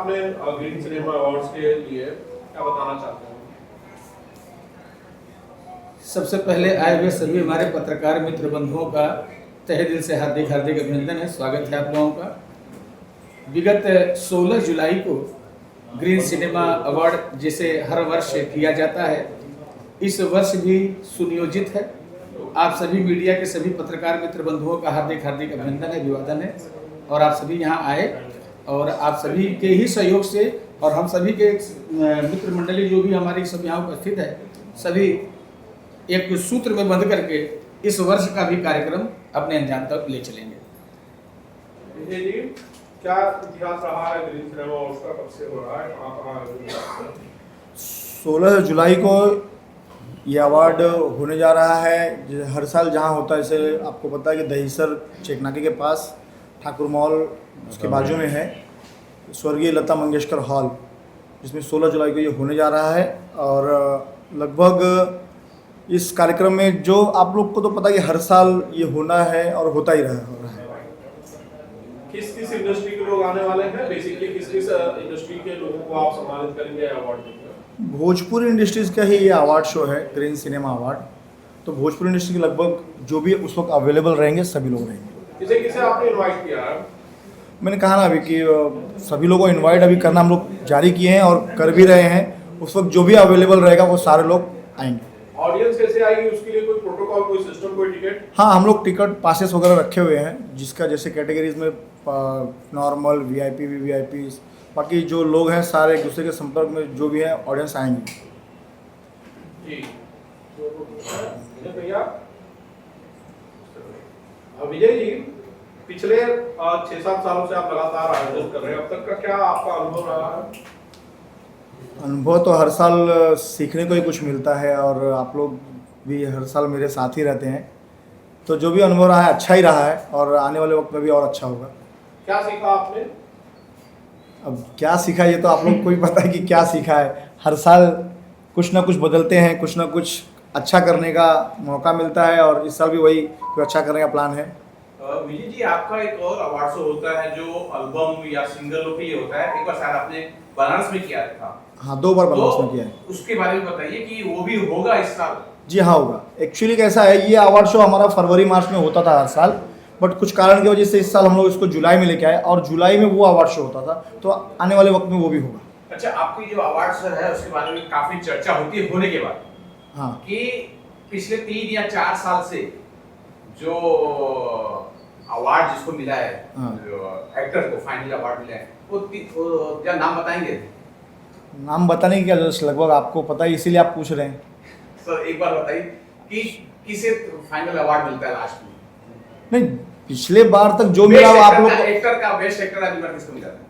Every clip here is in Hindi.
आपने ग्रीन सिनेमा अवार्ड्स के लिए क्या बताना चाहते हैं? सबसे पहले आए हुए सभी हमारे पत्रकार मित्र बंधुओं का तहे दिल से हार्दिक हार्दिक अभिनंदन है, स्वागत है आप लोगों का। विगत 16 जुलाई को ग्रीन सिनेमा अवार्ड जिसे हर वर्ष किया जाता है, इस वर्ष भी सुनियोजित है। आप सभी मीडिया के सभी पत्रकार मित्र बंधुओं का हार्दिक हार्दिक अभिनंदन है, अभिवादन है। और आप सभी यहाँ आए और आप सभी के ही सहयोग से और हम सभी के मित्र मंडली जो भी हमारी सब यहाँ उपस्थित है, सभी एक सूत्र में बंध करके इस वर्ष का भी कार्यक्रम अपने अंजाम तक ले चलेंगे। विजय जी, क्या इतिहास रहा है ग्रीन सिनेमा अवार्ड्स का? कब से हो रहा है, कहाँ 16 जुलाई को ये अवार्ड होने जा रहा है। हर साल जहाँ होता है, जैसे आपको पता है कि दहीसर चेकनाके के पास ठाकुर मॉल उसके बाजू में है स्वर्गीय लता मंगेशकर हॉल, जिसमें 16 जुलाई को ये होने जा रहा है। और लगभग इस कार्यक्रम में जो आप लोग को तो पता है कि हर साल ये होना है और होता ही हो रहा है। किस किस इंडस्ट्री के लोग आने वाले हैं? बेसिकली किस किस इंडस्ट्री के लोगों को आप सम्मानित करेंगे अवार्ड देकर? भोजपुरी इंडस्ट्रीज का ही ये अवार्ड शो है, ग्रीन सिनेमा अवार्ड। तो भोजपुरी इंडस्ट्री के लगभग जो भी उस वक्त अवेलेबल रहेंगे सभी लोग रहेंगे। किसे किसे आपने इनवाइट किया है? मैंने कहा ना अभी कि सभी लोगों को इनवाइट अभी करना हम लोग जारी किए हैं और कर भी रहे हैं। उस वक्त जो भी अवेलेबल रहेगा वो सारे लोग आएंगे। ऑडियंस कैसे आएगी, उसके लिए कोई प्रोटोकॉल, कोई सिस्टम, कोई टिकट? हाँ, हम लोग टिकट पासेस वगैरह रखे हुए हैं, जिसका जैसे कैटेगरीज में नॉर्मल, वीआईपी, वीवीआईपी, बाकी जो लोग हैं सारे एक दूसरे के संपर्क में जो भी है ऑडियंस आएंगे। जी भैया, विजय जी, पिछले 6-7 सालों से आप लगातार आयोजन कर रहे हैं, अब तक का क्या आपका अनुभव रहा है? अनुभव तो हर साल सीखने को ही कुछ मिलता है और आप लोग भी हर साल मेरे साथ ही रहते हैं, तो जो भी अनुभव रहा है अच्छा ही रहा है और आने वाले वक्त में भी और अच्छा होगा। क्या सीखा आपने? अब क्या सीखा ये तो आप लोग को भी पता है कि क्या सीखा है। हर साल कुछ ना कुछ बदलते हैं, कुछ ना कुछ अच्छा करने का मौका मिलता है और इस साल भी वही कुछ अच्छा करने का प्लान है। विजय जी, आपका एक और अवार्ड शो होता है जो एल्बम या सिंगलों के लिए होता है, एक बार शायद आपने बनारस में किया था। हाँ, 2 बार बनारस में किया है। उसके बारे में बताइए कि वो भी होगा इस साल? जी हाँ, होगा। एक्चुअली कैसा है, ये अवार्ड शो हमारा फरवरी मार्च में होता था हर साल, बट कुछ कारण की वजह से इस साल हम लोग इसको जुलाई में लेके आए और जुलाई में वो अवार्ड शो होता था, तो आने वाले वक्त में वो भी होगा। अच्छा, आपकी जो अवार्ड शो है उसके बारे में काफी चर्चा होती है होने के बाद, हाँ, कि पिछले 3 या 4 साल से जो अवार्ड जिसको मिला है, हाँ, जो एक्टर को फाइनल अवार्ड मिला है, वो क्या नाम बताएंगे? नाम बताने की क्या जरूरत, लगभग आपको पता है, इसीलिए आप पूछ रहे हैं। सर एक बार बताइए कि किसे फाइनल अवार्ड मिलता है लास्ट में? नहीं, पिछले बार तक जो मिला वो आप लोग एक्टर का बेस्ट एक्टर आज बार किसको मिला था?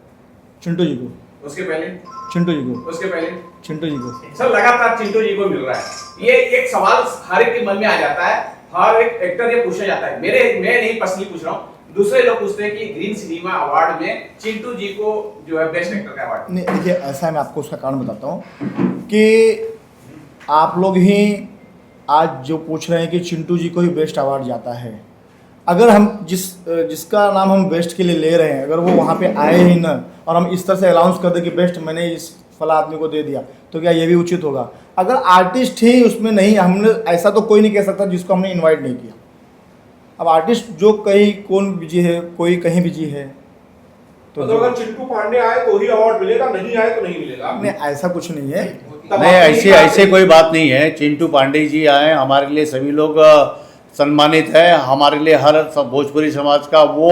चिंटू जी को। उसके पहले चिंटू जी को। उसके पहले चिंटू जी को। सर लगातार चिंटू जी को मिल रहा है। ये एक सवाल हर एक के मन में आ जाता है, हर एक एक्टर ये पूछा जाता है। मैं नहीं पर्सनली पूछ रहा हूँ, दूसरे लोग पूछते हैं कि ग्रीन सिनेमा अवार्ड में चिंटू जी को जो है बेस्ट एक्टर का अवार्ड। नहीं, देखिए ऐसा है, मैं आपको उसका कारण बताता हूँ कि आप लोग ही आज जो पूछ रहे हैं कि चिंटू जी को ही बेस्ट अवार्ड जाता है। अगर हम जिसका नाम हम बेस्ट के लिए ले रहे हैं, अगर वो वहाँ पे आए ही ना और हम इस तरह से अनाउंस कर दें कि बेस्ट मैंने इस फला आदमी को दे दिया, तो क्या ये भी उचित होगा? अगर आर्टिस्ट ही उसमें नहीं, हमने ऐसा तो कोई नहीं कह सकता जिसको हमने इनवाइट नहीं किया। अब आर्टिस्ट जो कहीं कौन बिजी है, कोई कहीं बिजी है, तो अगर चिंटू पांडे आए तो ही अवार्ड मिलेगा, नहीं आए तो नहीं मिलेगा? नहीं, ऐसा कुछ नहीं है। नहीं, ऐसे कोई बात नहीं है। चिंटू पांडे जी आए, हमारे लिए सभी लोग सम्मानित है। हमारे लिए हर भोजपुरी समाज का वो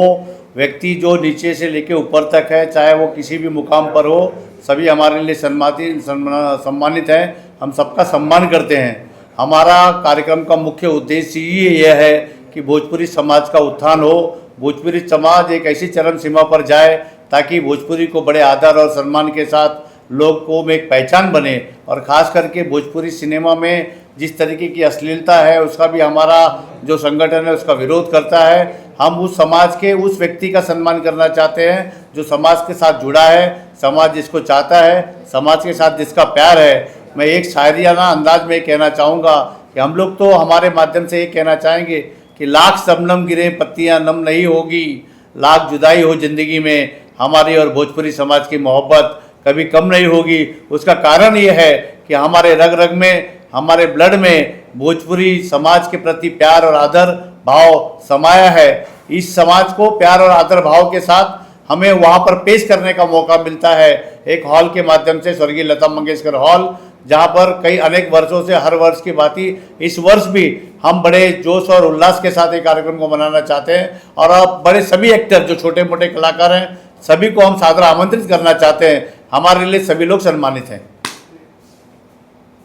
व्यक्ति जो नीचे से लेके ऊपर तक है, चाहे वो किसी भी मुकाम पर हो, सभी हमारे लिए सम्मानित है। हम सबका सम्मान करते हैं। हमारा कार्यक्रम का मुख्य उद्देश्य ये है कि भोजपुरी समाज का उत्थान हो, भोजपुरी समाज एक ऐसी चरम सीमा पर जाए ताकि भोजपुरी को बड़े आदर और सम्मान के साथ लोग को में एक पहचान बने। और ख़ास करके भोजपुरी सिनेमा में जिस तरीके की अश्लीलता है, उसका भी हमारा जो संगठन है उसका विरोध करता है। हम उस समाज के उस व्यक्ति का सम्मान करना चाहते हैं जो समाज के साथ जुड़ा है, समाज जिसको चाहता है, समाज के साथ जिसका प्यार है। मैं एक शायरियाना अंदाज में कहना चाहूँगा कि हम लोग तो हमारे माध्यम से ये कहना चाहेंगे कि लाख शबनम गिरे पत्तियाँ नम नहीं होगी, लाख जुदाई हो ज़िंदगी में, हमारी और भोजपुरी समाज की मोहब्बत कभी कम नहीं होगी। उसका कारण ये है कि हमारे रग रग में, हमारे ब्लड में भोजपुरी समाज के प्रति प्यार और आदर भाव समाया है। इस समाज को प्यार और आदर भाव के साथ हमें वहाँ पर पेश करने का मौका मिलता है एक हॉल के माध्यम से, स्वर्गीय लता मंगेशकर हॉल, जहाँ पर कई अनेक वर्षों से हर वर्ष की भांति इस वर्ष भी हम बड़े जोश और उल्लास के साथ एक कार्यक्रम को मनाना चाहते हैं। और अब बड़े सभी एक्टर जो छोटे मोटे कलाकार हैं सभी को हम सादर आमंत्रित करना चाहते हैं। हमारे लिए सभी लोग सम्मानित हैं।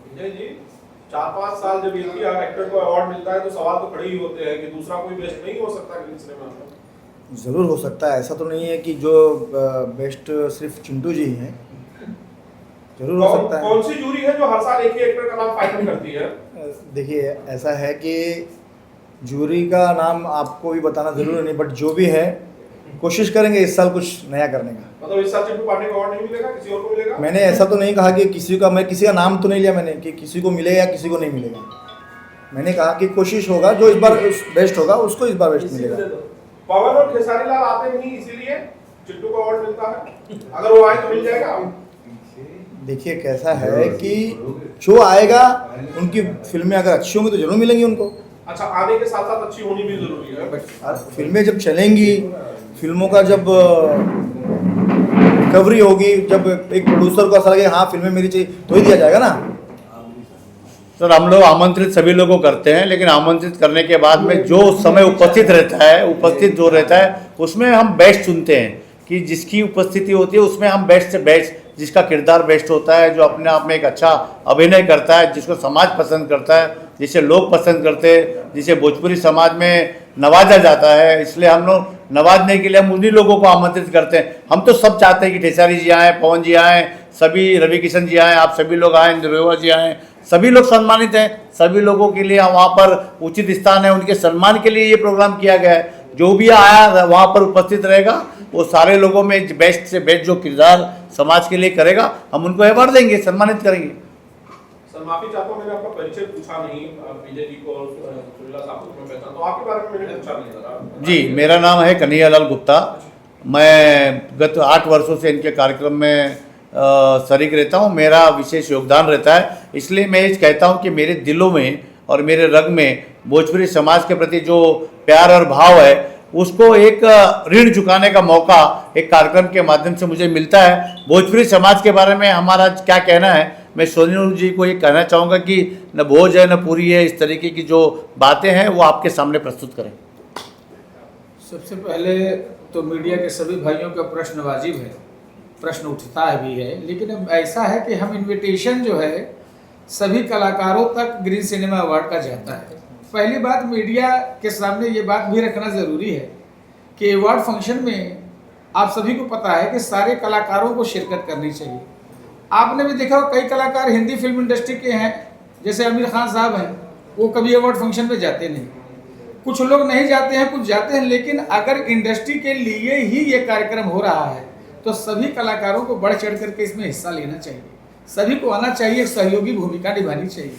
विजय जी, 4-5 साल जब एक ही एक्टर को अवार्ड मिलता है तो सवाल तो खड़े ही होते हैं कि दूसरा कोई बेस्ट नहीं हो सकता ग्रीन सिनेमा में? ज़रूर हो सकता है, ऐसा तो नहीं है कि जो बेस्ट सिर्फ चिंटू जी हैं, जरूर हो सकता है। कौन सी जूरी है जो हर साल एक ही एक्टर का नाम फाइनल करती है? देखिए ऐसा है कि जूरी का नाम आपको भी बताना जरूरी नहीं, बट जो भी है कोशिश करेंगे इस साल कुछ नया करने का। मतलब इस साल चिंटू पांडे का अवार्ड नहीं मिलेगा, किसी और को मिलेगा? मैंने ऐसा तो नहीं कहा कि किसी का, मैं किसी का नाम तो नहीं लिया मैंने कि किसी को मिलेगा या किसी को नहीं मिलेगा। मैंने कहा कि कोशिश होगा, जो इस बार बेस्ट होगा उसको इस बार बेस्ट मिलेगा। पवन और खेसारी लाल आते नहीं इसीलिए चिंटू को अवार्ड मिलता है, अगर वो आए तो मिल जाएगा। देखिए कैसा है कि जो आएगा उनकी फिल्में अगर अच्छी होंगी तो जरूर मिलेंगी उनको। अच्छा, आने के साथ साथ अच्छी होनी भी जरूरी है। और फिल्में जब चलेंगी, फिल्मों का जब रिकवरी होगी, जब एक प्रोड्यूसर को ऐसा लगे हाँ फिल्में मेरी चाहिए तो ही दिया जाएगा ना। सर हम लोग आमंत्रित सभी लोगों को करते हैं, लेकिन आमंत्रित करने के बाद में जो समय उपस्थित रहता है, उपस्थित जो रहता है उसमें हम बेस्ट चुनते हैं कि जिसकी उपस्थिति होती है उसमें हम बेस्ट से बेस्ट, जिसका किरदार बेस्ट होता है, जो अपने आप में एक अच्छा अभिनय करता है, जिसको समाज पसंद करता है, जिसे लोग पसंद करते हैं, जिसे भोजपुरी समाज में नवाजा जाता है, इसलिए हम लोग नवाजने के लिए हम उन्हीं लोगों को आमंत्रित करते हैं। हम तो सब चाहते हैं कि खेसारी जी आएँ, पवन जी आएँ, सभी रवि किशन जी आएँ, आप सभी लोग आएँ, निरोवा जी आएँ, सभी लोग सम्मानित हैं। सभी लोगों के लिए वहाँ पर उचित स्थान है, उनके सम्मान के लिए ये प्रोग्राम किया गया है। जो भी आया वहाँ पर उपस्थित रहेगा, वो सारे लोगों में बेस्ट से बेस्ट जो किरदार समाज के लिए करेगा हम उनको अवार्ड देंगे, सम्मानित करेंगे। सर माफी चाहता हूँ, मैंने आपका परिचय पूछा नहीं, विजय जी को और सुरीला साहब को मैं पहचानता हूँ, आपके बारे में मैंने पूछा नहीं जरा। जी, मेरा नाम है कन्हैयालाल गुप्ता। मैं गत 8 वर्षों से इनके कार्यक्रम में शरीक रहता हूँ। मेरा विशेष योगदान रहता है, इसलिए मैं ये कहता हूँ कि मेरे दिलों में और मेरे रग में भोजपुरी समाज के प्रति जो प्यार और भाव है उसको एक ऋण चुकाने का मौका एक कार्यक्रम के माध्यम से मुझे मिलता है। भोजपुरी समाज के बारे में हमारा क्या कहना है, मैं सोनू जी को ये कहना चाहूँगा कि न भोज है न पूरी है, इस तरीके की जो बातें हैं वो आपके सामने प्रस्तुत करें। सबसे पहले तो मीडिया के सभी भाइयों का प्रश्न वाजिब है, प्रश्न उठता भी है, लेकिन अब ऐसा है कि हम इनविटेशन जो है सभी कलाकारों तक ग्रीन सिनेमा अवार्ड का जाता है। पहली बात, मीडिया के सामने ये बात भी रखना ज़रूरी है कि अवार्ड फंक्शन में आप सभी को पता है कि सारे कलाकारों को शिरकत करनी चाहिए। आपने भी देखा कई कलाकार हिंदी फिल्म इंडस्ट्री के हैं, जैसे आमिर खान साहब हैं, वो कभी अवार्ड फंक्शन में जाते नहीं। कुछ लोग नहीं जाते हैं, कुछ जाते हैं, लेकिन अगर इंडस्ट्री के लिए ही ये कार्यक्रम हो रहा है तो सभी कलाकारों को बढ़ चढ़ करके इसमें हिस्सा लेना चाहिए, सभी को आना चाहिए, एक सहयोगी भूमिका निभानी चाहिए।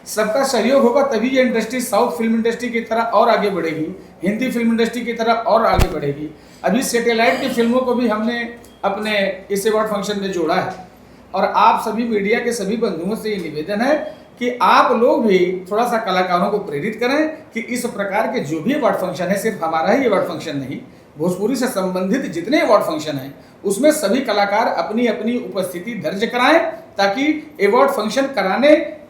सबका सहयोग होगा तभी ये इंडस्ट्री साउथ फिल्म इंडस्ट्री की तरह और आगे बढ़ेगी, हिंदी फिल्म इंडस्ट्री की तरह और आगे बढ़ेगी। अभी सैटेलाइट की फिल्मों को भी हमने अपने इस अवार्ड फंक्शन में जोड़ा है। और आप सभी मीडिया के सभी बंधुओं से ये निवेदन है कि आप लोग भी थोड़ा सा कलाकारों को प्रेरित करें कि इस प्रकार के जो भी अवार्ड फंक्शन है, सिर्फ हमारा ही अवार्ड फंक्शन नहीं, भोजपुरी से संबंधित जितने अवार्ड फंक्शन हैं उसमें सभी कलाकार अपनी अपनी उपस्थिति दर्ज कराएं, ताकि अवार्ड फंक्शन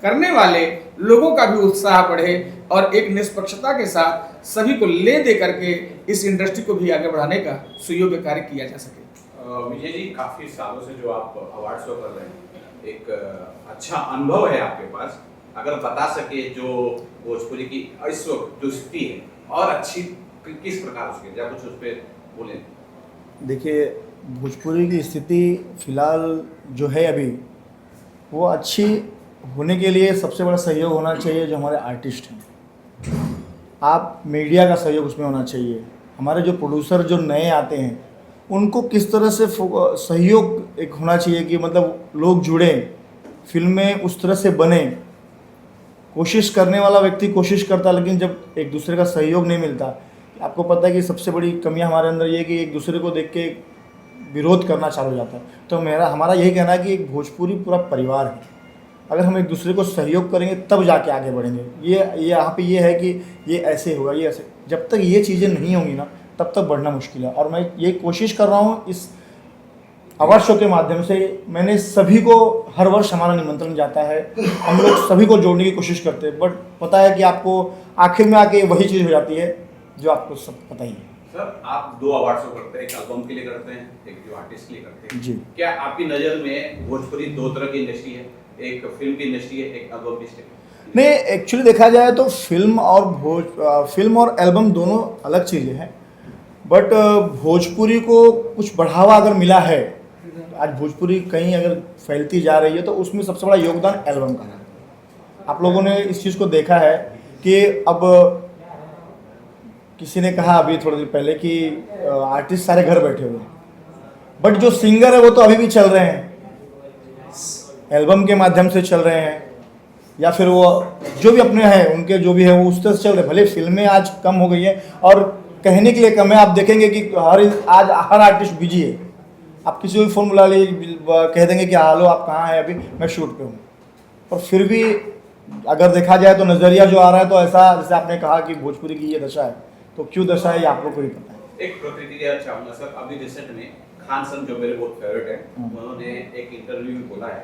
करने वाले लोगों का भी उत्साह बढ़े और एक निष्पक्षता के साथ सभी को ले दे करके इस इंडस्ट्री को भी आगे बढ़ाने का सुयोग्य कार्य किया जा सके। विजय जी, काफी सालों से जो आप अवार्ड शो कर रहे हैं, एक अच्छा अनुभव है आपके पास, अगर बता सके जो भोजपुरी की इस वक्त जो स्थिति है और अच्छी किस प्रकार उसके, या कुछ उस पर बोलें। देखिए भोजपुरी की स्थिति फिलहाल जो है अभी वो अच्छी होने के लिए सबसे बड़ा सहयोग होना चाहिए जो हमारे आर्टिस्ट हैं। आप मीडिया का सहयोग उसमें होना चाहिए। हमारे जो प्रोड्यूसर जो नए आते हैं उनको किस तरह से सहयोग एक होना चाहिए कि मतलब लोग जुड़ें, फिल्में उस तरह से बने। कोशिश करने वाला व्यक्ति कोशिश करता, लेकिन जब एक दूसरे का सहयोग नहीं मिलता, आपको पता है कि सबसे बड़ी कमियां हमारे अंदर ये है कि एक दूसरे को देख के विरोध करना चालू हो जाता है। तो हमारा यही कहना है कि एक भोजपुरी पूरा परिवार है, अगर हम एक दूसरे को सहयोग करेंगे तब जाके आगे बढ़ेंगे। ये यहाँ पे ये है कि ये ऐसे होगा, ये ऐसे, जब तक ये चीज़ें नहीं होंगी ना तब तक बढ़ना मुश्किल है। और मैं ये कोशिश कर रहा हूँ इस अवार्ड शो के माध्यम से, मैंने सभी को, हर वर्ष हमारा निमंत्रण जाता है, हम लोग सभी को जोड़ने की कोशिश करते हैं, बट पता है कि आपको आखिर में आके वही चीज़ हो जाती है जो आपको सब पता ही है। सर, आप 2 अवार्ड शो करते हैं, एक एल्बम के लिए करते हैं, एक जो आर्टिस्ट के लिए करते हैं जी। क्या आपकी नज़र में भोजपुरी 2 तरह की इंडस्ट्री है, एक फिल्म की इंडस्ट्री है, एक एल्बम की इंडस्ट्री? नहीं, एक्चुअली देखा जाए तो फिल्म और एल्बम दोनों अलग चीज़ें हैं, बट भोजपुरी को कुछ बढ़ावा अगर मिला है, आज भोजपुरी कहीं अगर फैलती जा रही है तो उसमें सबसे बड़ा योगदान एल्बम का है। आप लोगों ने इस चीज़ को देखा है कि अब किसी ने कहा अभी थोड़ी देर पहले कि आर्टिस्ट सारे घर बैठे हुए हैं, बट जो सिंगर है वो तो अभी भी चल रहे हैं, एल्बम के माध्यम से चल रहे हैं, या फिर वो जो भी अपने हैं उनके जो भी है वो उस तरह से चल रहे हैं। भले फिल्में आज कम हो गई है और कहने के लिए कम है, आप देखेंगे कि आज हर आर्टिस्ट बिजी है। आप किसी को भी फ़ोन बुला ली, कह देंगे कि हेलो आप कहाँ हैं, अभी मैं शूट पे हूँ। और फिर भी अगर देखा जाए तो नज़रिया जो आ रहा है तो ऐसा, जैसे आपने कहा कि भोजपुरी की ये दशा है, तो क्यों दशा है ये आप लोग को ही पता है। एक प्रतिक्रिया चाहूँगा सर, अभी रिसेंट में खान सर जो मेरे बहुत फेवरेट है, उन्होंने एक इंटरव्यू में बोला है,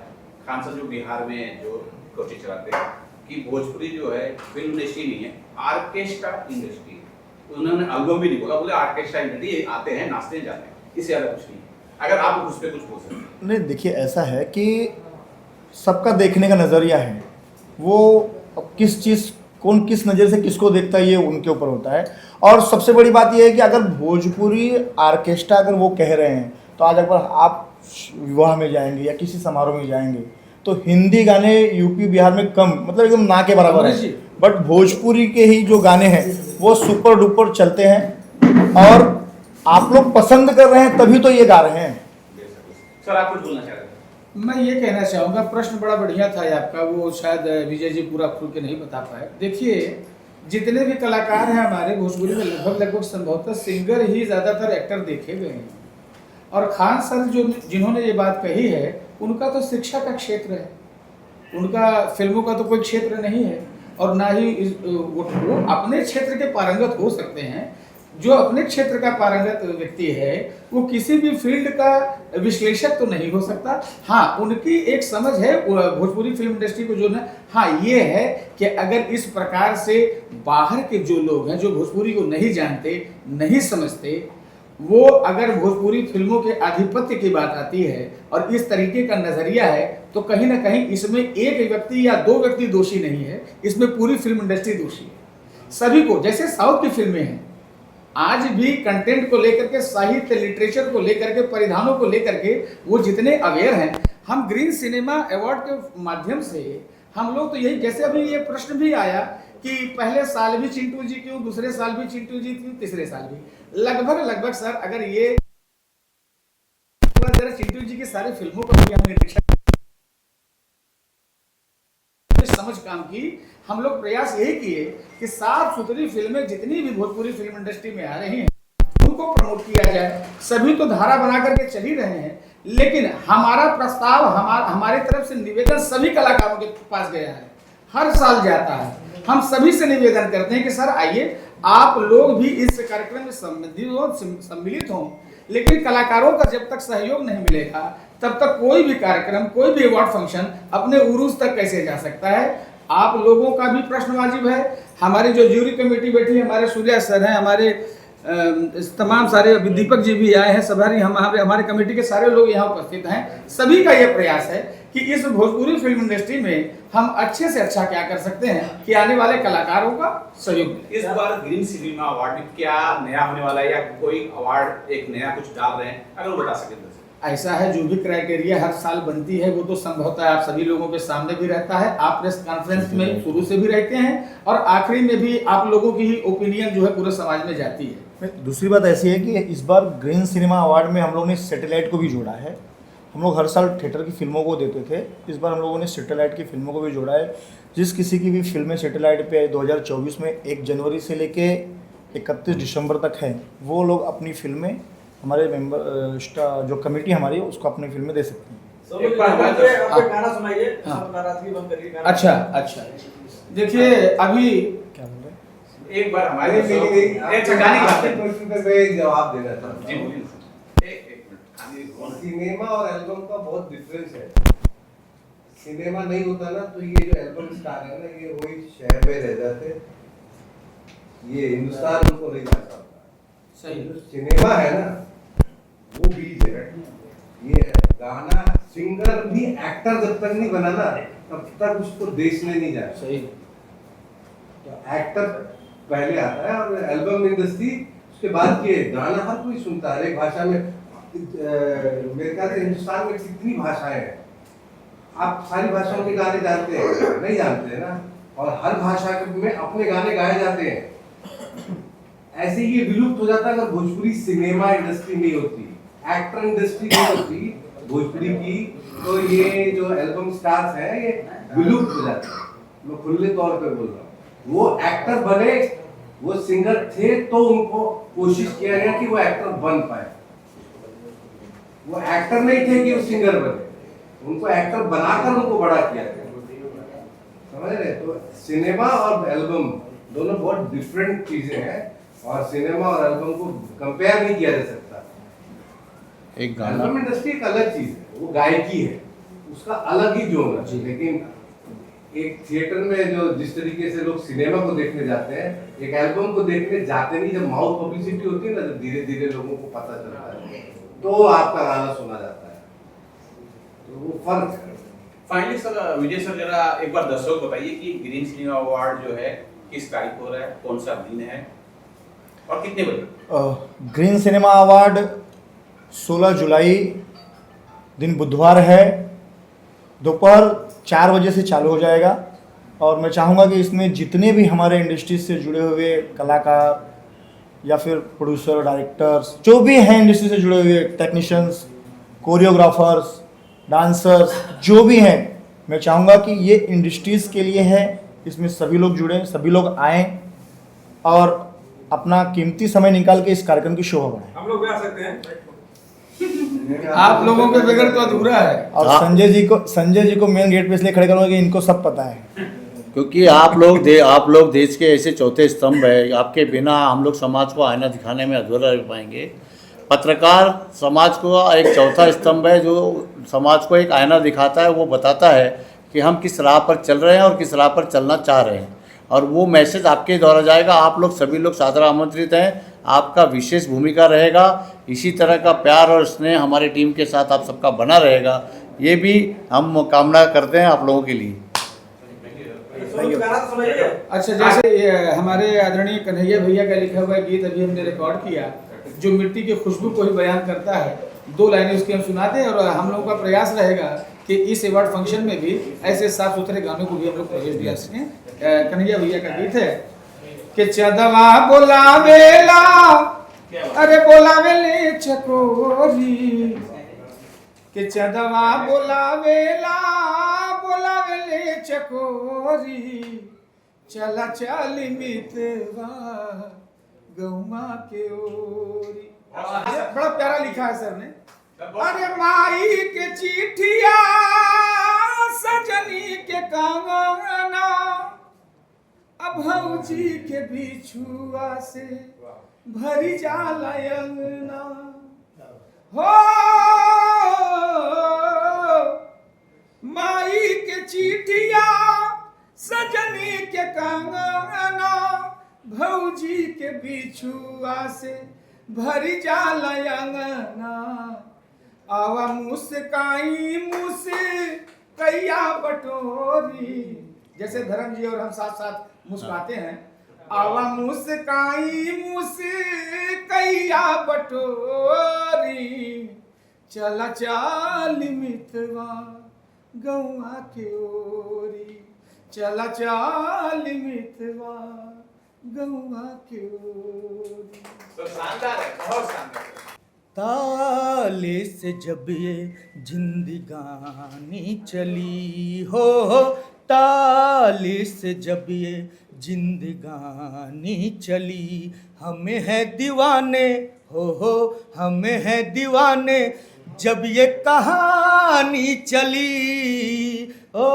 खान सर जो बिहार में जो कोचिंग चलाते हैं, कि भोजपुरी जो है फिल्म इंडस्ट्री नहीं है, ऑर्केस्ट्रा इंडस्ट्री है। उन्होंने एल्बम भी नहीं बोला, बोले ऑर्केस्ट्रा इंडस्ट्री, आते हैं नाचते हैं जाते हैं, इससे ज़्यादा कुछ नहीं है। अगर आप उस पर कुछ बोल सकते हैं। नहीं, देखिए ऐसा है कि सबका देखने का नज़रिया है, वो अब किस चीज़, कौन किस नज़र से किसको देखता है ये उनके ऊपर होता है। और सबसे बड़ी बात ये है कि अगर भोजपुरी आर्केस्ट्रा अगर वो कह रहे हैं, तो आज अगर आप विवाह में जाएंगे या किसी समारोह में जाएंगे तो हिंदी गाने यूपी बिहार में कम, मतलब एकदम ना के बराबर है, बट भोजपुरी के ही जो गाने हैं वो सुपर डुपर चलते हैं और आप लोग पसंद कर रहे हैं तभी तो ये गा रहे हैं। सर, आप कुछ बोलना चाह रहे थे? मैं ये कहना चाहूँगा, प्रश्न बड़ा बढ़िया था आपका, वो शायद विजय जी पूरा खुल के नहीं बता पाए। देखिए, जितने भी कलाकार हैं हमारे भोजपुरी में, लगभग संभवतः सिंगर ही ज़्यादातर एक्टर देखे गए हैं। और खान सर जिन्होंने ये बात कही है, उनका तो शिक्षा का क्षेत्र है, उनका फिल्मों का तो कोई क्षेत्र नहीं है, और ना ही वो अपने क्षेत्र के पारंगत हो सकते हैं। जो अपने क्षेत्र का पारंगत व्यक्ति है वो किसी भी फील्ड का विश्लेषक तो नहीं हो सकता। हाँ, उनकी एक समझ है भोजपुरी फिल्म इंडस्ट्री को जो ना, हाँ ये है कि अगर इस प्रकार से बाहर के जो लोग हैं, जो भोजपुरी को नहीं जानते, नहीं समझते, वो अगर भोजपुरी फिल्मों के आधिपत्य की बात आती है और इस तरीके का नजरिया है, तो कहीं ना कहीं इसमें एक व्यक्ति या 2 व्यक्ति दोषी नहीं है, इसमें पूरी फिल्म इंडस्ट्री दोषी है। सभी को, जैसे साउथ की फिल्में हैं, आज भी कंटेंट को लेकर के, साहित्य लिटरेचर को लेकर के, परिधानों को लेकर के वो जितने अवेयर हैं, हम ग्रीन सिनेमा अवार्ड के माध्यम से हम लोग तो यही, जैसे अभी ये प्रश्न भी आया कि पहले साल भी चिंटू जी क्यों, दूसरे साल भी चिंटू जी क्यों, तीसरे साल भी, लगभग सर अगर ये चिंटू जी की सारी फिल्मों को भी हमने समझ काम की, हम लोग प्रयास यही किए कि साफ सुथरी फिल्में जितनी भी भोजपुरी फिल्म इंडस्ट्री में आ रही हैं उनको प्रमोट किया जाए। सभी तो धारा बना करके चल ही रहे हैं, लेकिन हमारा प्रस्ताव, हमारी तरफ से निवेदन सभी कलाकारों के पास गया है, हर साल जाता है। हम सभी से निवेदन करते हैं कि सर आइए, आप लोग भी इस कार्यक्रम में सम्मिलित हों, लेकिन कलाकारों का जब तक सहयोग नहीं मिलेगा तब तक कोई भी कार्यक्रम, कोई भी अवार्ड फंक्शन अपने उरूज तक कैसे जा सकता है। आप लोगों का भी प्रश्न वाजिब है। हमारी जो ज्यूरी कमेटी बैठी है, हमारे सूर्या सर हैं, हमारे तमाम सारे दीपक जी भी आए हैं, सभी हमारे कमेटी के सारे लोग यहाँ उपस्थित हैं। सभी का ये प्रयास है कि इस भोजपुरी फिल्म इंडस्ट्री में हम अच्छे से अच्छा क्या कर सकते हैं कि आने वाले कलाकारों का सहयोग दें। इस बार ग्रीन सिनेमा अवार्ड में क्या नया होने वाला है, या कोई अवार्ड एक नया कुछ डाल रहे हैं, अगर वो बता सकें तो। ऐसा है, जो भी क्राइटेरिया हर साल बनती है वो तो संभवतः आप सभी लोगों के सामने भी रहता है, आप प्रेस कॉन्फ्रेंस में शुरू से भी रहते हैं और आखिरी में भी आप लोगों की ही ओपिनियन जो है पूरे समाज में जाती है। दूसरी बात ऐसी है कि इस बार ग्रीन सिनेमा अवार्ड में हम लोग ने सैटेलाइट को भी जोड़ा है। हम लोग हर साल थिएटर की फिल्मों को देते थे, इस बार हम लोगों ने सैटेलाइट की फिल्मों को भी जोड़ा है। जिस किसी की भी फिल्में सैटेलाइट पे 2024 में 1 जनवरी से लेके 31 दिसंबर तक हैं, वो लोग अपनी फिल्में हमारे मेंबर जो कमेटी हमारी है उसको अपनी फिल्म में दे सकते हैं। एक बार हमारे आप गाना सुनाइए, हाँ। आप नाराजगी बंद करिए गाना। अच्छा देखिए अभी क्या बोल रहे हैं? एक बार हमारे एक गाने की बात है। क्वेश्चन पे मैं एक जवाब देना चाहता हूँ। जी बोलिए। एक मिनट। सिनेमा और एल्बम का बहुत डिफरेंस है। सिनेमा नहीं होता ना तो ये जो एल्बम स्टार है ना ये वही शहर में रह जाते, ये हिंदुस्तान उनको नहीं जाता। सही जो सिनेमा है ना वो बीज है। ये गाना सिंगर भी एक्टर जब तक नहीं बना ना तब तक उसको देश में नहीं जाता। सही तो एक्टर पहले आता है और एल्बम इंडस्ट्री उसके बाद की है। गाना हर कोई सुनता है एक भाषा में। मेरे ख्याल से हिंदुस्तान में कितनी भाषाएं हैं, आप सारी भाषाओं के गाने जानते हैं? नहीं जानते ना। और हर भाषा में अपने गाने गाए जाते हैं। ऐसे ही ये विलुप्त हो जाता अगर भोजपुरी सिनेमा इंडस्ट्री नहीं होती, एक्टर इंडस्ट्री नहीं होती भोजपुरी की, तो ये जो एल्बम स्टार्स हैं ये विलुप्त हो जाते हैं। मैं खुले तौर पे बोल रहा हूँ। वो एक्टर बने, वो सिंगर थे तो उनको कोशिश किया गया कि वो एक्टर बन पाए। वो एक्टर नहीं थे कि वो सिंगर बने, उनको एक्टर बनाकर उनको बड़ा किया गया। समझ रहे? तो सिनेमा और एल्बम दोनों बहुत डिफरेंट चीजें हैं और सिनेमा और एल्बम को कंपेयर नहीं किया जा सकता। एक गाना एल्बम इंडस्ट्री एक अलग चीज है, वो गायकी है, उसका अलग ही जोन है। लेकिन एक थिएटर में जो जिस तरीके से लोग सिनेमा को देखने जाते हैं, एक एल्बम को देखने जाते नहीं। जब माउथ पब्लिसिटी होती है ना, जब धीरे धीरे लोगों को पता चलता है तो आपका गाना सुना जाता है। तो वो फर्क है। फाइनली सर, विजय सर जरा एक बार दर्शकों को बताइए कि ग्रीन सिनेमा अवार्ड जो है किस तारीख को हो रहा है, कौन सा दिन है और कितने बजे? ग्रीन सिनेमा अवार्ड 16 जुलाई दिन बुधवार है, दोपहर 4 बजे से चालू हो जाएगा। और मैं चाहूँगा कि इसमें जितने भी हमारे इंडस्ट्री से जुड़े हुए कलाकार या फिर प्रोड्यूसर, डायरेक्टर्स, जो भी हैं इंडस्ट्री से जुड़े हुए टेक्नीशियंस, कोरियोग्राफर्स, डांसर्स, जो भी हैं, मैं चाहूँगा कि ये इंडस्ट्रीज़ के लिए है। इसमें सभी लोग जुड़ें, सभी लोग आएँ और अपना कीमती समय निकाल के इस कार्यक्रम की शोभा बढ़ाएं। हम लोग भी आ सकते हैं। आप लोगों के बगैर तो अधूरा है। और हाँ। संजय जी को मेन गेट पे इसलिए खड़े करूँगा कि इनको सब पता है। क्योंकि आप लोग देश के ऐसे चौथे स्तंभ है। आपके बिना हम लोग समाज को आईना दिखाने में अधूरा रह पाएंगे। पत्रकार समाज को एक चौथा स्तंभ है जो समाज को एक आईना दिखाता है। वो बताता है कि हम किस राह पर चल रहे हैं और किस राह पर चलना चाह रहे हैं, और वो मैसेज आपके द्वारा जाएगा। आप लोग सभी लोग सादर आमंत्रित हैं। आपका विशेष भूमिका रहेगा। इसी तरह का प्यार और स्नेह हमारी टीम के साथ आप सबका बना रहेगा, ये भी हम कामना करते हैं आप लोगों के लिए। गाना तो सुनाइए। अच्छा, जैसे ये हमारे आदरणीय कन्हैया भैया का लिखा हुआ गीत अभी हमने रिकॉर्ड किया, जो मिट्टी की खुशबू को ही बयान करता है, 2 लाइनें उसकी हम सुनाते हैं। और हम लोगों का प्रयास रहेगा कि इस अवार्ड फंक्शन में भी ऐसे साफ सुथरे गानों को भी हम लोग प्रवेश दिया सकें। कन्हैया भैया का गीत है कि चंदवा बोलावेला, अरे बोलावेले चकोरी, कि चंदवा बोलावेला, बोलावेले चकोरी, चला चाली मितवा गौमा के ओरी। बड़ा प्यारा लिखा है सर ने। अरे माई के चिट्ठिया सजनी के कांगना, अब भौजी के बिछुआ से भरी जाला अंगना। हो माई के चिट्ठिया सजनी के कांगना, भौजी के बिछुआ से भरी जाला अंगना। आवा मुस्काई मुस्कैया बटोरी, जैसे धर्म जी और हम साथ साथ मुस्काते हैं। आवा मुस्काई मुस्कैया बटोरी, चला चाल मितवा गौआ के ओरी, चला चाल मितवा गौआ के ओरी। तो शानदार है, बहुत शानदार है। ताले से जब ये जिंदगानी चली हो, ताले से जब ये जिंदगानी चली, हमें है दीवाने हो हमें है दीवाने जब ये कहानी चली ओ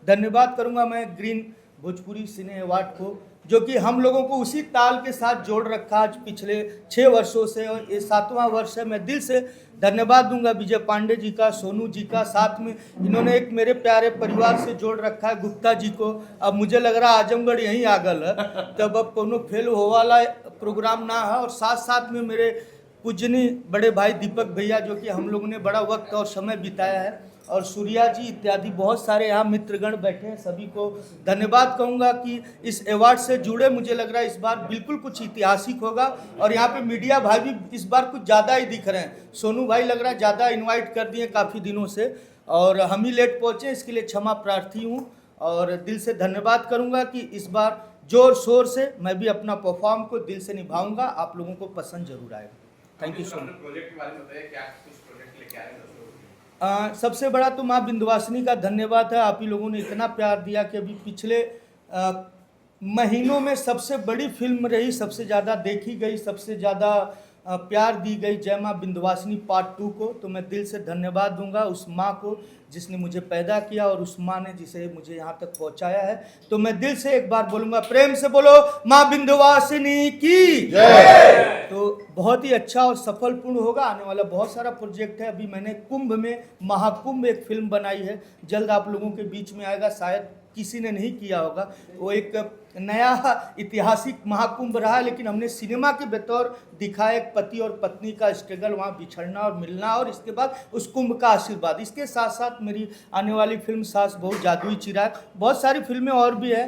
धन्यवाद करूंगा मैं ग्रीन भोजपुरी सिने अवार्ड को, जो कि हम लोगों को उसी ताल के साथ जोड़ रखा आज पिछले 6 वर्षों से, और ये 7वां वर्ष है। मैं दिल से धन्यवाद दूंगा विजय पांडे जी का, सोनू जी का, साथ में इन्होंने एक मेरे प्यारे परिवार से जोड़ रखा है गुप्ता जी को। अब मुझे लग रहा है आजमगढ़ यहीं आ गल है, तब अब कोनो फेल हो वाला प्रोग्राम ना है। और साथ साथ में मेरे पूजनी बड़े भाई दीपक भैया, जो कि हम लोगों ने बड़ा वक्त और समय बिताया है, और सूर्या जी इत्यादि बहुत सारे यहाँ मित्रगण बैठे हैं, सभी को धन्यवाद कहूँगा कि इस अवार्ड से जुड़े। मुझे लग रहा है इस बार बिल्कुल कुछ ऐतिहासिक होगा, और यहाँ पे मीडिया भाई भी इस बार कुछ ज़्यादा ही दिख रहे हैं। सोनू भाई लग रहा है ज़्यादा इनवाइट कर दिए काफ़ी दिनों से, और हम ही लेट पहुँचे, इसके लिए क्षमा प्रार्थी हूँ। और दिल से धन्यवाद करूँगा कि इस बार जोर शोर से मैं भी अपना परफॉर्म को दिल से निभाऊँगा, आप लोगों को पसंद जरूर आएगा। Thank you so much. Project के बारे में बताइए, क्या कुछ प्रोजेक्ट लेके आ रहे हैं? सबसे बड़ा तो माँ विंध्यवासिनी का धन्यवाद है, आप ही लोगों ने इतना प्यार दिया कि अभी पिछले महीनों में सबसे बड़ी फिल्म रही, सबसे ज़्यादा देखी गई, सबसे ज़्यादा प्यार दी गई जय माँ विंध्यवासिनी पार्ट 2 को। तो मैं दिल से धन्यवाद दूंगा उस माँ को जिसने मुझे पैदा किया, और उस माँ ने जिसे मुझे यहाँ तक पहुँचाया है। तो मैं दिल से एक बार बोलूँगा, प्रेम से बोलो माँ विंध्यवासिनी की जय। तो बहुत ही अच्छा और सफलपूर्ण होगा, आने वाला बहुत सारा प्रोजेक्ट है। अभी मैंने कुंभ में महाकुंभ एक फिल्म बनाई है, जल्द आप लोगों के बीच में आएगा, शायद किसी ने नहीं किया होगा। वो एक नया ऐतिहासिक महाकुंभ रहा, लेकिन हमने सिनेमा के बतौर दिखाया एक पति और पत्नी का स्ट्रगल, वहाँ बिछड़ना और मिलना, और इसके बाद उस कुंभ का आशीर्वाद। इसके साथ साथ मेरी आने वाली फिल्म सास बहू जादुई चिराग, बहुत सारी फिल्में और भी है,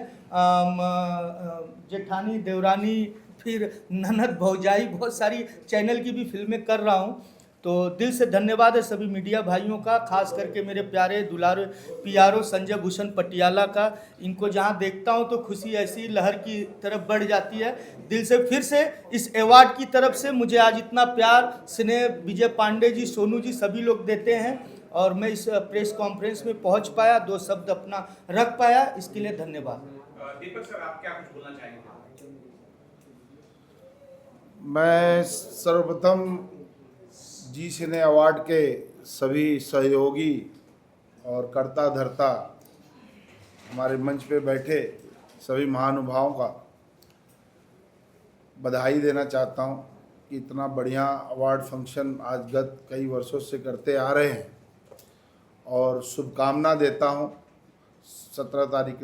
जेठानी देवरानी, फिर ननद भौजाई, बहुत सारी चैनल की भी फिल्में कर रहा हूँ। तो दिल से धन्यवाद है सभी मीडिया भाइयों का, खास करके मेरे प्यारे दुलारे पियारो संजय भूषण पटियाला का। इनको जहाँ देखता हूँ तो खुशी ऐसी लहर की तरफ बढ़ जाती है। दिल से फिर से इस अवार्ड की तरफ से मुझे आज इतना प्यार स्नेह विजय पांडे जी, सोनू जी, सभी लोग देते हैं, और मैं इस प्रेस कॉन्फ्रेंस में पहुँच पाया, 2 शब्द अपना रख पाया, इसके लिए धन्यवाद। दीपक सर, आप क्या कुछ बोलना चाहेंगे? मैं सर्वप्रथम जी सिने अवार्ड के सभी सहयोगी और कर्ता धर्ता, हमारे मंच पे बैठे सभी महानुभावों का बधाई देना चाहता हूं कि इतना बढ़िया अवार्ड फंक्शन आज गत कई वर्षों से करते आ रहे हैं, और शुभकामना देता हूं 16 तारीख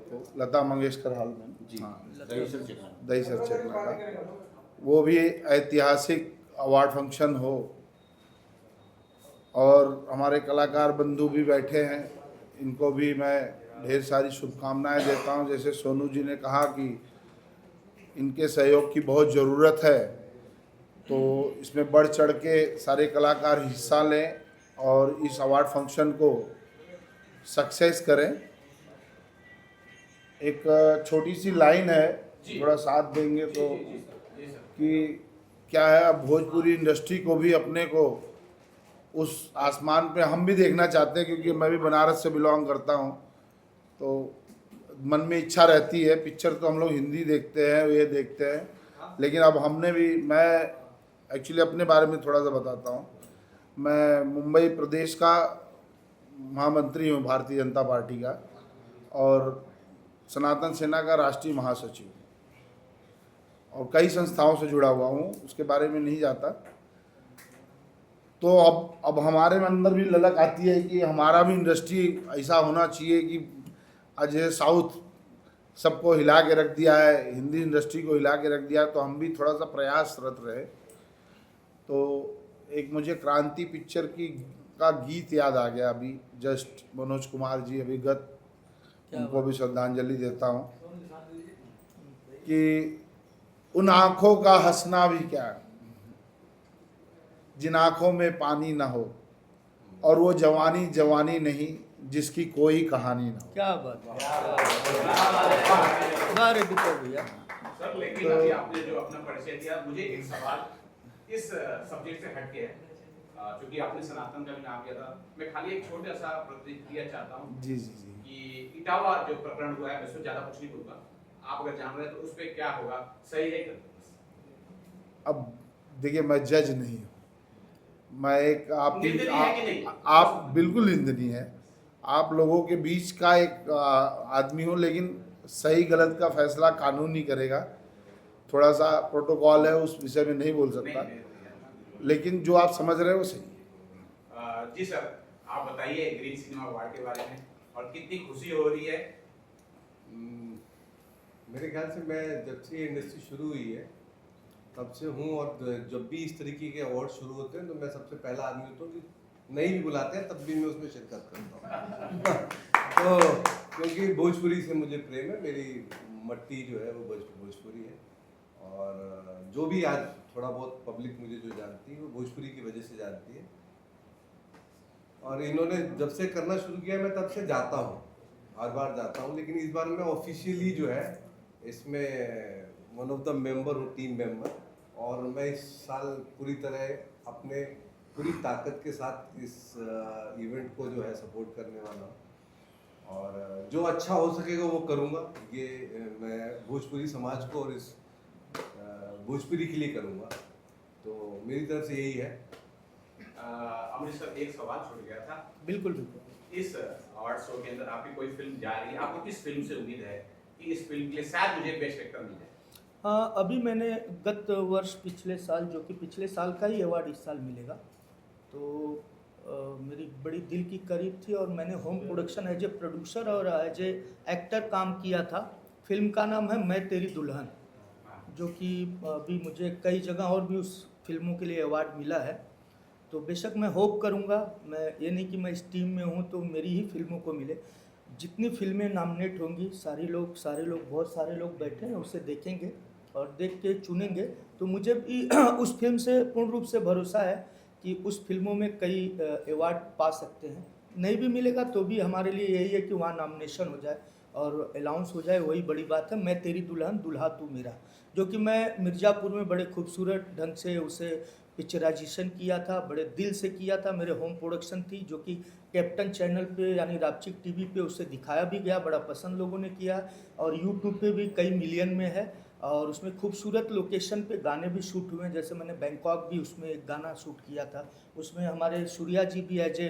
को लता मंगेशकर हॉल में, हाँ, दहीसर चेतना का, वो भी ऐतिहासिक अवार्ड फंक्शन हो। और हमारे कलाकार बंधु भी बैठे हैं, इनको भी मैं ढेर सारी शुभकामनाएं देता हूं। जैसे सोनू जी ने कहा कि इनके सहयोग की बहुत ज़रूरत है, तो इसमें बढ़ चढ़ के सारे कलाकार हिस्सा लें और इस अवार्ड फंक्शन को सक्सेस करें। एक छोटी सी लाइन है, थोड़ा साथ देंगे तो, कि क्या है, अब भोजपुरी इंडस्ट्री को भी अपने को उस आसमान पे हम भी देखना चाहते हैं, क्योंकि मैं भी बनारस से बिलोंग करता हूँ, तो मन में इच्छा रहती है। पिक्चर तो हम लोग हिंदी देखते हैं, ये देखते हैं, लेकिन अब हमने भी, मैं एक्चुअली अपने बारे में थोड़ा सा बताता हूँ। मैं मुंबई प्रदेश का महामंत्री हूँ भारतीय जनता पार्टी का, और सनातन सेना का राष्ट्रीय महासचिव, और कई संस्थाओं से जुड़ा हुआ हूँ, उसके बारे में नहीं जाता। तो अब हमारे अंदर भी ललक आती है कि हमारा भी इंडस्ट्री ऐसा होना चाहिए कि आज साउथ सबको हिला के रख दिया है, हिंदी इंडस्ट्री को हिला के रख दिया है, तो हम भी थोड़ा सा प्रयासरत रहे। तो एक मुझे क्रांति पिक्चर का गीत याद आ गया अभी जस्ट, मनोज कुमार जी अभिगत, उनको भी श्रद्धांजलि देता हूँ कि उन आँखों का हंसना भी क्या, जिन आँखों में पानी ना हो, और वो जवानी जवानी नहीं जिसकी कोई कहानी ना हो। क्या बात भैया। सर, लेकिन अभी आपने जो अपना परिचय दिया, मुझे एक सवाल इस सब्जेक्ट से हट के है, क्योंकि आपने सनातन का भी नाम किया था। मैं खाली एक छोटा सा प्रतिक्रिया चाहता हूँ जी जी जी। कि इटावा जो प्रकरण हुआ है, मैं इसमें ज़्यादा कुछ नहीं बोलूँगा, आप अगर जान रहे हैं तो उस पे क्या होगा, सही है कि अब देखिए, मैं जज नहीं हूँ, मैं एक निंदनीय है कि नहीं? आप बिल्कुल निंदनीय है, आप लोगों के बीच का एक आदमी हो, लेकिन सही गलत का फैसला कानून ही करेगा। थोड़ा सा प्रोटोकॉल है, उस विषय में नहीं बोल सकता, लेकिन जो आप समझ रहे हो वो सही है। जी सर, आप बताइए ग्रीन सिनेमा अवार्ड के बारे में और कितनी खुशी हो रही है। मेरे ख्याल से मैं जब से ये इंडस्ट्री शुरू हुई है तब से हूँ, और जब भी इस तरीके के अवार्ड शुरू होते हैं तो मैं सबसे पहला आदमी होता हूँ कि नहीं भी बुलाते हैं तब भी मैं उसमें शिरकत करता हूँ। तो क्योंकि भोजपुरी से मुझे प्रेम है, मेरी मट्टी जो है वो भोजपुरी है, और जो भी आज थोड़ा बहुत पब्लिक मुझे जो जानती है वो भोजपुरी की वजह से जानती है। और इन्होंने जब से करना शुरू किया मैं तब से जाता हूँ, हर बार जाता हूँ, लेकिन इस बार मैं ऑफिशियली जो है इसमें वन ऑफ द मेंबर हूँ, टीम मेंबर, और मैं इस साल पूरी तरह अपने पूरी ताकत के साथ इस इवेंट को जो है सपोर्ट करने वाला हूँ, और जो अच्छा हो सकेगा वो करूँगा। ये मैं भोजपुरी समाज को और इस भोजपुरी के लिए करूँगा, तो मेरी तरफ से यही है। अमरीश सर, एक सवाल छूट गया था। बिल्कुल बिल्कुल। इस अवार्ड शो के अंदर आपकी कोई फिल्म जा रही है, आपको किस फिल्म से उम्मीद है कि इस फिल्म के लिए शायद मुझे बेस्ट एक्टर मिल जाए? अभी मैंने गत वर्ष पिछले साल, जो कि पिछले साल का ही अवार्ड इस साल मिलेगा, तो मेरी बड़ी दिल की करीब थी, और मैंने home production as a producer और एज ए एक्टर काम किया था। फिल्म का नाम है मैं तेरी दुल्हन, जो कि अभी मुझे कई जगह और भी उस फिल्मों के लिए अवार्ड मिला है। तो बेशक मैं होप करूंगा, मैं ये नहीं कि मैं इस टीम में हूं तो मेरी ही फिल्मों को मिले। जितनी फिल्में नॉमिनेट होंगी, सारे लोग बहुत सारे लोग बैठे हैं, उसे देखेंगे और देख के चुनेंगे। तो मुझे भी उस फिल्म से पूर्ण रूप से भरोसा है कि उस फिल्मों में कई अवार्ड पा सकते हैं। नहीं भी मिलेगा तो भी हमारे लिए यही है कि वहाँ नॉमिनेशन हो जाए और अलाउंस हो जाए, वही बड़ी बात है। मैं तेरी दुल्हन दुल्हा तू मेरा, जो कि मैं मिर्ज़ापुर में बड़े खूबसूरत ढंग से उसे पिक्चराइजेशन किया था, बड़े दिल से किया था। मेरे होम प्रोडक्शन थी, जो कि कैप्टन चैनल पे यानी रापचिक टीवी पे उसे दिखाया भी गया, बड़ा पसंद लोगों ने किया, और यूट्यूब पे भी कई मिलियन में है। और उसमें खूबसूरत लोकेशन पे गाने भी शूट हुए हैं, जैसे मैंने बैंकॉक भी उसमें एक गाना शूट किया था। उसमें हमारे सूर्या जी भी एज ए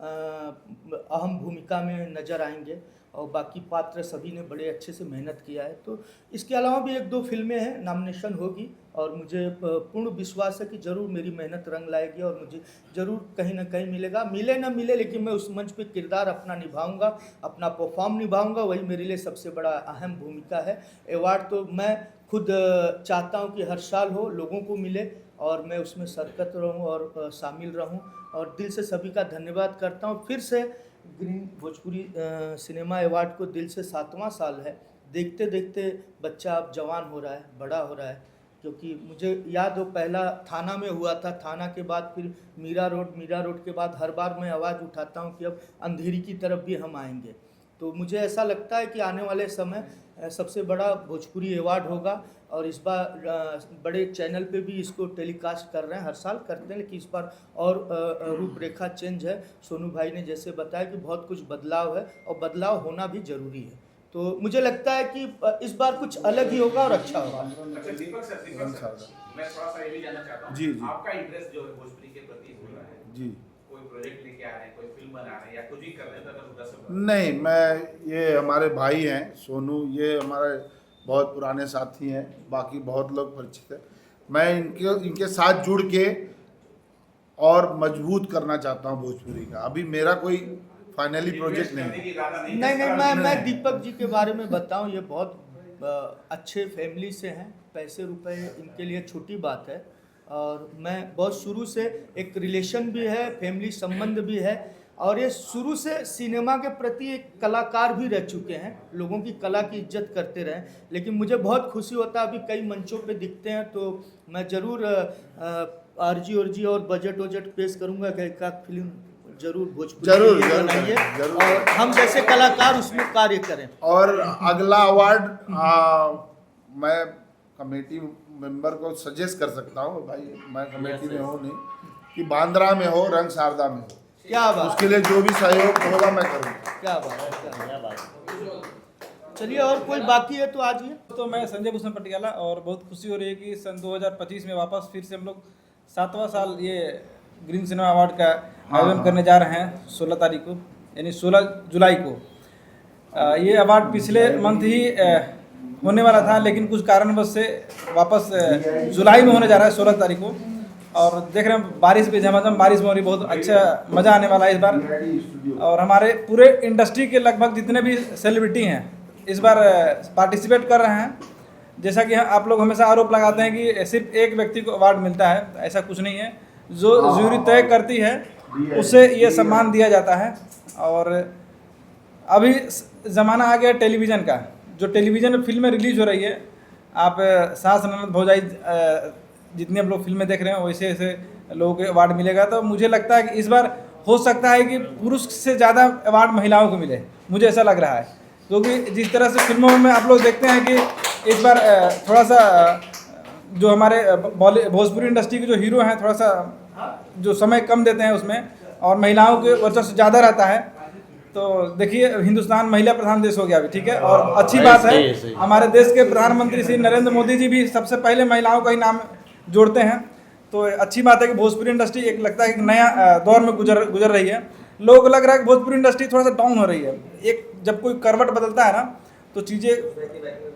अहम भूमिका में नज़र आएंगे, और बाकी पात्र सभी ने बड़े अच्छे से मेहनत किया है। तो इसके अलावा भी एक दो फिल्में हैं, नॉमिनेशन होगी, और मुझे पूर्ण विश्वास है कि ज़रूर मेरी मेहनत रंग लाएगी और मुझे ज़रूर कहीं ना कहीं मिलेगा। मिले ना मिले, लेकिन मैं उस मंच पे किरदार अपना निभाऊंगा, अपना परफॉर्म निभाऊंगा, वही मेरे लिए सबसे बड़ा अहम भूमिका है। अवार्ड तो मैं खुद चाहता हूँ कि हर साल हो, लोगों को मिले, और मैं उसमें शिरकत रहूँ और शामिल रहूँ। और दिल से सभी का धन्यवाद करता हूँ। फिर से ग्रीन भोजपुरी सिनेमा अवार्ड को दिल से 7वां साल है। देखते देखते बच्चा अब जवान हो रहा है, बड़ा हो रहा है, क्योंकि मुझे याद हो पहला थाना में हुआ था, थाना के बाद फिर मीरा रोड के बाद हर बार मैं आवाज़ उठाता हूँ कि अब अंधेरी की तरफ भी हम आएंगे। तो मुझे ऐसा लगता है कि आने वाले समय सबसे बड़ा भोजपुरी अवार्ड होगा, और इस बार बड़े चैनल पे भी इसको टेलीकास्ट कर रहे हैं, हर साल करते हैं, लेकिन इस बार और रूपरेखा चेंज है। सोनू भाई ने जैसे बताया कि बहुत कुछ बदलाव है, और बदलाव होना भी ज़रूरी है। तो मुझे लगता है कि इस बार कुछ अलग ही होगा और अच्छा होगा। अच्छा दीपक सर, मैं थोड़ा सा ये भी जानना चाहता हूँ, जी, जी। आपका इंटरेस्ट जो है भोजपुरी के प्रति हो रहा है, जी, कोई प्रोजेक्ट लेके आ रहे हैं, कोई फिल्म बना रहे हैं, या कुछ भी कर रहे हैं, तो दस नहीं, मैं ये हमारे भाई हैं सोनू, ये हमारे बहुत पुराने साथी हैं, बाकी बहुत लोग परिचित हैं। मैं इनके साथ जुड़ के और मजबूत करना चाहता हूँ भोजपुरी का। अभी मेरा कोई फाइनली प्रोजेक्ट नहीं। नहीं, मैं दीपक जी के बारे में बताऊं, ये बहुत अच्छे फैमिली से हैं, पैसे रुपए इनके लिए छोटी बात है, और मैं बहुत शुरू से एक रिलेशन भी है, फैमिली संबंध भी है, और ये शुरू से सिनेमा के प्रति एक कलाकार भी रह चुके हैं, लोगों की कला की इज्जत करते रहे। लेकिन मुझे बहुत खुशी होता है, अभी कई मंचों पे दिखते हैं, तो मैं ज़रूर आरजी और बजट पेश करूंगा कि एक फिल्म जरूर भोजपुरी बनाइए, और हम जैसे कलाकार उसमें कार्य करें। और अगला अवार्ड मैं कमेटी मेंबर को सजेस्ट कर सकता हूँ, भाई मैं कमेटी में हूँ नहीं, कि बांद्रा में हो, रंग शारदा में हो, क्या बात, उसके लिए जो भी सहयोग होगा मैं करूँगा। क्या बात है, क्या बात। चलिए, और कोई बाकी है तो आज ये तो मैं संजय भूषण पटियाला, और बहुत खुशी हो रही है कि सन 2025 में वापस फिर से हम लोग 7वां साल ये ग्रीन सिनेमा अवार्ड का आयोजन करने जा रहे हैं 16 तारीख को, यानी 16 जुलाई को। ये अवार्ड पिछले मंथ ही होने वाला था, लेकिन कुछ कारणवश से वापस जुलाई में होने जा रहा है 16 तारीख को। और देख रहे हैं बारिश भी झमाझम बारिश में हो रही, बहुत अच्छा मज़ा आने वाला है इस बार। और हमारे पूरे इंडस्ट्री के लगभग जितने भी सेलिब्रिटी हैं इस बार पार्टिसिपेट कर रहे हैं। जैसा कि आप लोग हमेशा आरोप लगाते हैं कि सिर्फ एक व्यक्ति को अवार्ड मिलता है, ऐसा कुछ नहीं है। जो जूरी तय करती है उसे ये सम्मान दिया जाता है। और अभी ज़माना आ गया टेलीविज़न का, जो टेलीविज़न में फिल्में रिलीज हो रही है, आप सास ननद भौजाई जितने हम लोग फिल्में देख रहे हैं वैसे ऐसे लोगों को अवार्ड मिलेगा। तो मुझे लगता है कि इस बार हो सकता है कि पुरुष से ज़्यादा अवार्ड महिलाओं को मिले, मुझे ऐसा लग रहा है। क्योंकि जिस तरह से फिल्मों में आप लोग देखते हैं कि इस बार थोड़ा सा जो हमारे भोजपुरी इंडस्ट्री के जो हीरो हैं थोड़ा सा जो समय कम देते हैं उसमें, और महिलाओं के वर्चस्व ज़्यादा रहता है। तो देखिए, हिंदुस्तान महिला प्रधान देश हो गया अभी, ठीक है। और अच्छी बात है, हमारे देश के प्रधानमंत्री श्री नरेंद्र मोदी जी भी सबसे पहले महिलाओं का ही नाम जोड़ते हैं। तो अच्छी बात है कि भोजपुरी इंडस्ट्री एक लगता है कि नया दौर में गुजर रही है। लोगों को लग रहा है कि भोजपुरी इंडस्ट्री थोड़ा सा डाउन हो रही है। एक जब कोई करवट बदलता है ना तो चीज़ें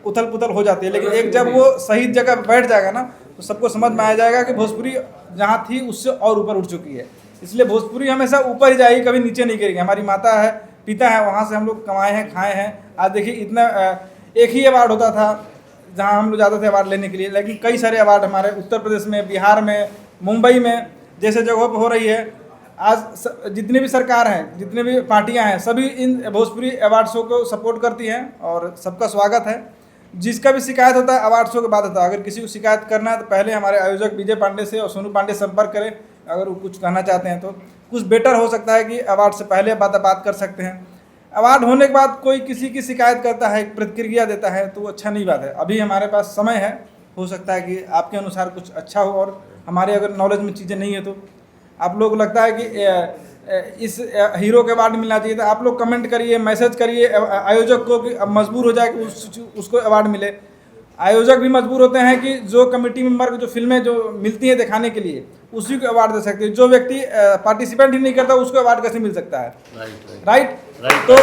उथल पुथल हो जाती है, लेकिन एक जब वो सही जगह बैठ जाएगा ना तो सबको समझ में आ जाएगा कि भोजपुरी जहाँ थी उससे और ऊपर उठ चुकी है। इसलिए भोजपुरी हमेशा ऊपर ही जाएगी, कभी नीचे नहीं गिरेगी। हमारी माता है, पिता है, वहाँ से हम लोग कमाए हैं, खाए हैं। आज देखिए, इतना एक ही अवार्ड होता था जहाँ हम लोग जाते थे अवार्ड लेने के लिए, लेकिन कई सारे अवार्ड हमारे उत्तर प्रदेश में, बिहार में, मुंबई में जैसे जगहों पर हो रही है। आज जितनी भी सरकार हैं, जितनी भी पार्टियां हैं, सभी इन भोजपुरी अवार्ड शो को सपोर्ट करती हैं और सबका स्वागत है। जिसका भी शिकायत होता है अवार्ड शो के बाद होता है। अगर किसी को शिकायत करना है तो पहले हमारे आयोजक विजय पांडे से और सोनू पांडे संपर्क करें। अगर वो कुछ कहना चाहते हैं तो कुछ बेटर हो सकता है कि अवार्ड से पहले बात कर सकते हैं। अवार्ड होने के बाद कोई किसी की शिकायत करता है, प्रतिक्रिया देता है, तो अच्छा नहीं बात है। अभी हमारे पास समय है, हो सकता है कि आपके अनुसार कुछ अच्छा हो, और हमारे अगर नॉलेज में चीज़ें नहीं है तो आप लोग लगता है कि इस हीरो के अवार्ड मिलना चाहिए, तो आप लोग कमेंट करिए, मैसेज करिए आयोजक को कि अब मजबूर हो जाए कि उसको अवार्ड मिले। आयोजक भी मजबूर होते हैं कि जो कमेटी मेंबर को जो फिल्में जो मिलती हैं दिखाने के लिए उसी को अवार्ड दे सकते हैं। जो व्यक्ति पार्टिसिपेंट ही नहीं करता उसको अवार्ड कैसे मिल सकता है? राइट। तो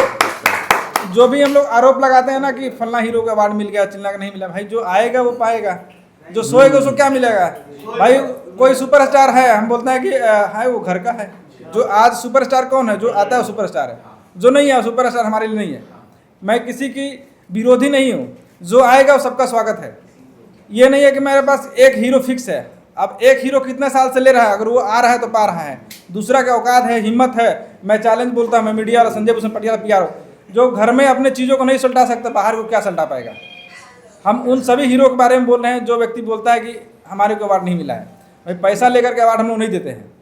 जो भी हम लोग आरोप लगाते हैं ना कि फलना हीरो को अवार्ड मिल गया, चिल्ला का नहीं मिला, भाई जो आएगा वो पाएगा, जो सोएगा उसको क्या मिलेगा? भाई कोई सुपरस्टार है, हम बोलते हैं कि है वो घर का है। जो आज सुपरस्टार कौन है? जो आता है वो सुपरस्टार है, जो नहीं है सुपरस्टार हमारे लिए नहीं है। मैं किसी की विरोधी नहीं हूँ, जो आएगा वो सबका स्वागत है। ये नहीं है कि मेरे पास एक हीरो फिक्स है। अब एक हीरो कितने साल से ले रहा है, अगर वो आ रहा है तो पा रहा है। दूसरा का औकात है, हिम्मत है। मैं चैलेंज बोलता हूँ, मैं मीडिया वाला संजय भूषण पटियाला पीआरओ, जो घर में अपने चीज़ों को नहीं सुलटा सकता, बाहर को क्या सुलटा पाएगा? हम उन सभी हीरो के बारे में बोल रहे हैं जो व्यक्ति बोलता है कि हमारे को अवार्ड नहीं मिला है। भाई पैसा लेकर के अवार्ड हम लोग नहीं देते हैं।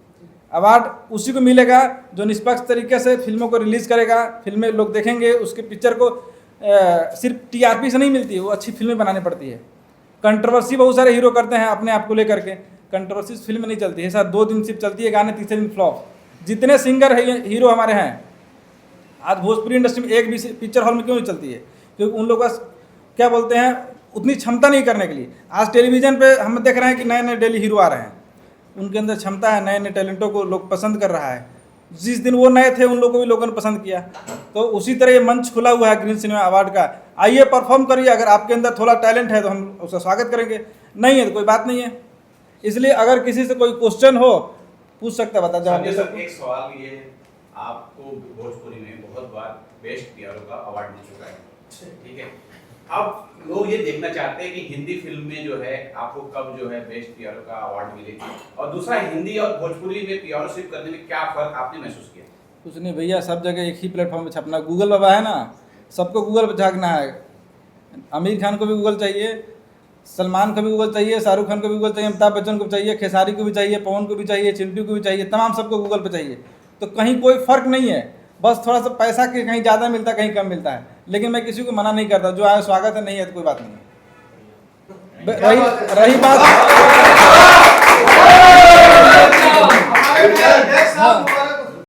अवार्ड उसी को मिलेगा जो निष्पक्ष तरीके से फिल्मों को रिलीज़ करेगा, फिल्में लोग देखेंगे, उसके पिक्चर को सिर्फ टीआरपी से नहीं मिलती है, वो अच्छी फिल्में बनानी पड़ती है। कंट्रोवर्सी बहुत सारे हीरो करते हैं अपने आप को लेकर के, कंट्रोवर्सी फिल्म नहीं चलती है सर, 2 दिन सिर्फ चलती है गाने, तीसरे दिन फ्लॉप। जितने सिंगर हीरो हमारे हैं आज भोजपुरी इंडस्ट्री में एक भी पिक्चर हॉल में क्यों नहीं चलती है? क्योंकि उन लोगों का क्या बोलते हैं, उतनी क्षमता नहीं करने के लिए। आज टेलीविज़न पे हम देख रहे हैं कि नए नए डेली हीरो आ रहे हैं, उनके अंदर क्षमता है, नए नए टैलेंटों को लोग पसंद कर रहा है। जिस दिन वो नए थे उन लोगों को भी लोगों ने पसंद किया। तो उसी तरह ये मंच खुला हुआ है ग्रीन सिनेमा अवार्ड का, आइए परफॉर्म करिए। अगर आपके अंदर थोड़ा टैलेंट है तो हम उसका स्वागत करेंगे, नहीं है तो कोई बात नहीं है। इसलिए अगर किसी से कोई क्वेश्चन हो पूछ सकता है, बता जवाब। एक सवाल ये, आपको भोजपुरी में बहुत बार बेस्ट पीआरओ का अवार्ड मिल चुका है, ठीक है। अब लोग ये देखना चाहते हैं कि हिंदी फिल्म में जो है आपको कब जो है बेस्ट पीआरओ का अवार्ड मिलेगी, और दूसरा हिंदी और भोजपुरी में पीआरओशिप करने में क्या फर्क आपने महसूस किया? कुछ नहीं भैया, सब जगह एक ही प्लेटफॉर्म पे छपना। गूगल बाबा है ना, सबको गूगल पे झाँकना है। आमिर खान को भी गूगल चाहिए, सलमान को भी गूगल चाहिए, शाहरुख खान को भी गूगल चाहिए, अमिताभ बच्चन को भी चाहिए, खेसारी को भी चाहिए, पवन को भी चाहिए, चिंटू को भी चाहिए, तमाम सबको गूगल पे चाहिए। तो कहीं कोई फ़र्क नहीं है, बस थोड़ा सा पैसा के कहीं ज़्यादा मिलता है, कहीं कम मिलता है। लेकिन मैं किसी को मना नहीं करता, जो आए स्वागत है, नहीं है तो कोई बात नहीं है। रही बात